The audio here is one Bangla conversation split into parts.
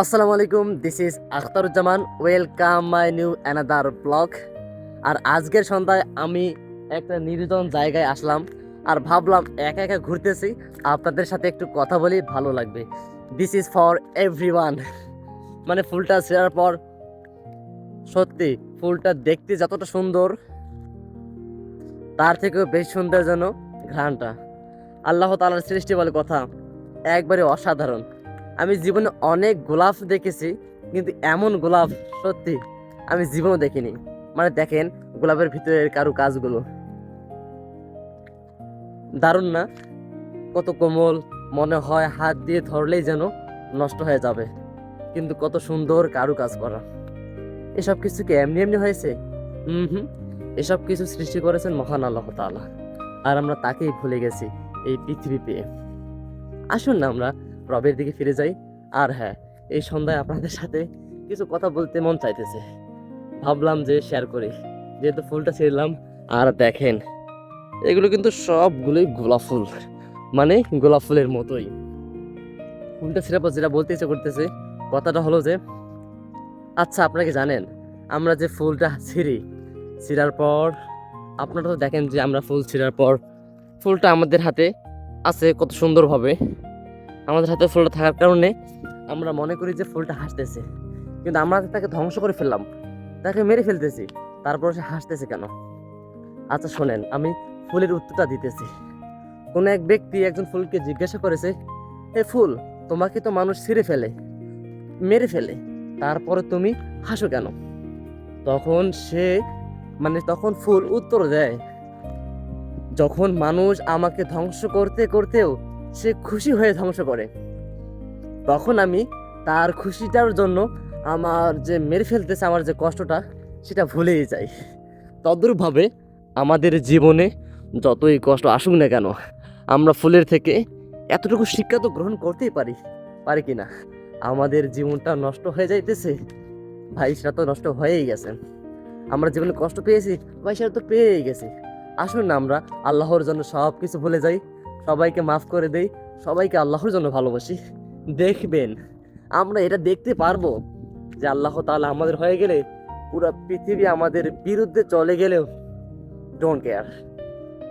আসসালামু আলাইকুম, this is Akhtaruzzaman. Welcome my new another blog. আর আজকের সন্ধ্যায় আমি একটা নির্জন জায়গায় আসলাম আর ভাবলাম একা একা ঘুরতেছি, আপনাদের সাথে একটু কথা বলি, ভালো লাগবে। This is for everyone. মানে ফুলটা ছেঁড়ার পর সত্যি ফুলটা দেখতে যতটা সুন্দর, তার থেকেও বেশি সুন্দর যেন ঘ্রাণটা। আল্লাহ তাআলার সৃষ্টি বলে কথা, একবারে অসাধারণ। আমি জীবনে অনেক গোলাপ দেখেছি, কিন্তু এমন গোলাপ সত্যি আমি জীবনেও দেখিনি। মানে দেখেন গোলাপের ভিতরের কারু কাজগুলো দারুণ না? কত কোমল, মনে হয় হাত দিয়ে ধরলেই যেন নষ্ট হয়ে যাবে, কিন্তু কত সুন্দর কারু কাজ করা। এসব কিছু কি এমনি এমনি হয়েছে? হুম, এসব কিছু সৃষ্টি করেছেন মহান আল্লাহ তাআলা, আর আমরা তাকেই ভুলে গেছি এই পৃথিবী পেয়ে। আসুন না আমরা রবের দিকে ফিরে যাই। আর হ্যাঁ, এই সন্ধ্যায় আপনাদের সাথে কিছু কথা বলতে মন চাইতেছে, ভাবলাম যে শেয়ার করি, যেহেতু ফুলটা ছিঁড়লাম। আর দেখেন এগুলো কিন্তু সবগুলোই গোলাপ ফুল, মানে গোলাপ ফুলের মতোই। ফুলটা ছিঁড়ার পর যেটা বলতে ইচ্ছে করতেছে, কথাটা হলো যে, আচ্ছা আপনারা কি জানেন আমরা যে ফুলটা ছিঁড়ার পর আপনারা তো দেখেন যে আমরা ফুল ছিঁড়ার পর ফুলটা আমাদের হাতে আছে কত সুন্দরভাবে। আমাদের হাতে ফুলটা থাকার কারণে আমরা মনে করি যে ফুলটা হাসতেছে, কিন্তু আমরা তাকে ধ্বংস করে ফেললাম, তাকে মেরে ফেলতেছি, তারপর সে হাসতেছে কেন? আচ্ছা শোনেন, আমি ফুলের উত্তরটা দিতেছি। কোনো এক ব্যক্তি একজন ফুলকে জিজ্ঞাসা করেছে, এ ফুল, তোমাকে তো মানুষ ছিঁড়ে ফেলে, মেরে ফেলে, তারপরে তুমি হাসো কেন? তখন তখন ফুল উত্তর দেয়, যখন মানুষ আমাকে ধ্বংস করতে করতেও সে খুশি হয়ে ধ্বংস করে, তখন আমি তার খুশিটার জন্য আমার যে মেরে ফেলতেছে, আমার যে কষ্টটা, সেটা ভুলেই যাই। তদ্রূপভাবে আমাদের জীবনে যতই কষ্ট আসুক না কেন, আমরা ফুলের থেকে এতটুকু শিক্ষা তো গ্রহণ করতেই পারি কি না? আমাদের জীবনটা নষ্ট হয়ে যাইতেছে ভাই, সেটা তো নষ্ট হয়েই গেছে। আমরা জীবনে কষ্ট পেয়েছি ভাই, সেটা তো পেয়েই গেছি। আসুন না আমরা আল্লাহর জন্য সব কিছু ভুলে যাই, সবাইকে মাফ করে দেই, সবাইকে আল্লাহর জন্য ভালোবাসি। দেখবেন আমরা এটা দেখতে পারবো যে আল্লাহ তাআলা আমাদের হয়ে গেলে পুরো পৃথিবী আমাদের বিরুদ্ধে চলে গেলেও ডোন্ট কেয়ার,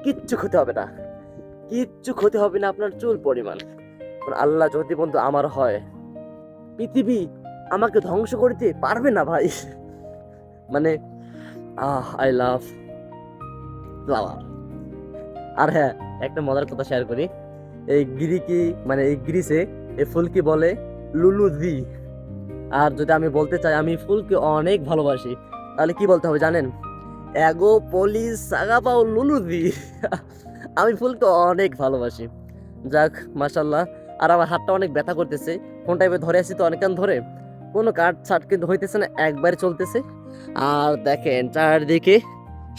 কিচ্ছু ক্ষতি হবে না, কিচ্ছু ক্ষতি হবে না আপনার চুল পরিমাণ। আল্লাহ যদি বন্ধু আমার হয়, পৃথিবী আমাকে ধ্বংস করতে পারবে না ভাই। মানে আই লাভ ফ্লাওয়ার। আর হ্যাঁ, একটা মজার কথা শেয়ার করি। এই গ্রিসে এই ফুলকে বলে লুলু দি। আর যদি আমি বলতে চাই আমি ফুলকে অনেক ভালোবাসি, তাহলে কি বলতে হবে জানেন? এগো পলিস সাগাপাও লুলু দি। আমি ফুলকে অনেক ভালোবাসি। যাক, মাশাল্লাহ। আর আমার হাতটা অনেক ব্যথা করতেছে, ফোনটা এবার ধরে আছি তো অনেকক্ষণ ধরে, কোনো কাট ছাট কিন্তু হইতেছে না, একবারে চলতেছে। আর দেখেন চারদিকে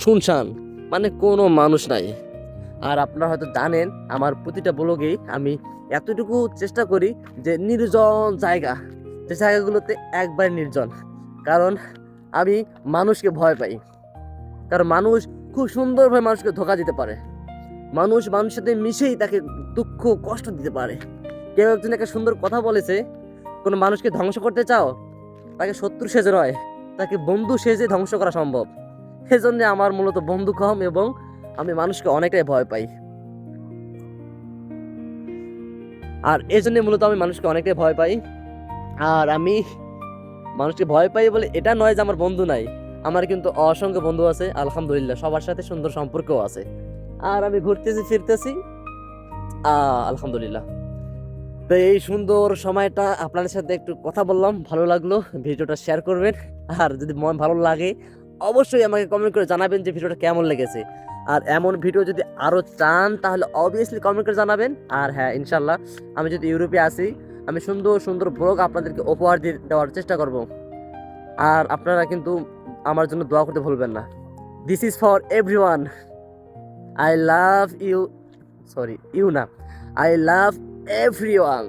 শুনশান, মানে কোনো মানুষ নাই। আর আপনারা হয়তো জানেন আমার প্রতিটা ব্লগেই আমি এতটুকু চেষ্টা করি যে নির্জন জায়গা, যে জায়গাগুলোতে একবার নির্জন, কারণ আমি মানুষকে ভয় পাই। কারণ মানুষ খুব সুন্দরভাবে মানুষকে ধোঁকা দিতে পারে, মানুষ মানুষের সাথে মিশেই তাকে দুঃখ কষ্ট দিতে পারে। কেউ একজন একটা সুন্দর কথা বলেছে, কোনো মানুষকে ধ্বংস করতে চাও, তাকে শত্রু সেজে নয়, তাকে বন্ধু সেজে ধ্বংস করা সম্ভব। সেজন্য আমার মূলত বন্ধু কম, এবং আমি মানুষকে অনেকটাই ভয় পাই। আর এই জন্য মূলত আমি মানুষকে অনেকটাই ভয় পাই। আর আমি মানুষকে ভয় পাই বলে এটা নয় যে আমার বন্ধু নাই, আমার কিন্তু অসংখ্য বন্ধু আছে আলহামদুলিল্লাহ, সবার সাথে সুন্দর সম্পর্কও আছে। আর আমি ঘুরতেছি ফিরতেছি আলহামদুলিল্লাহ। তো এই সুন্দর সময়টা আপনাদের সাথে একটু কথা বললাম, ভালো লাগলো। ভিডিওটা শেয়ার করবেন, আর যদি মন ভালো লাগে অবশ্যই আমাকে কমেন্ট করে জানাবেন যে ভিডিওটা কেমন লেগেছে। আর এমন ভিডিও যদি আরও চান তাহলে অবভিয়াসলি কমেন্ট করে জানাবেন। আর হ্যাঁ, ইনশাল্লাহ আমি যদি ইউরোপে আসি, আমি সুন্দর সুন্দর ব্লগ আপনাদেরকে উপহার দেওয়ার চেষ্টা করব। আর আপনারা কিন্তু আমার জন্য দোয়া করতে ভুলবেন না। This is for everyone. I love you, sorry you না, I love everyone.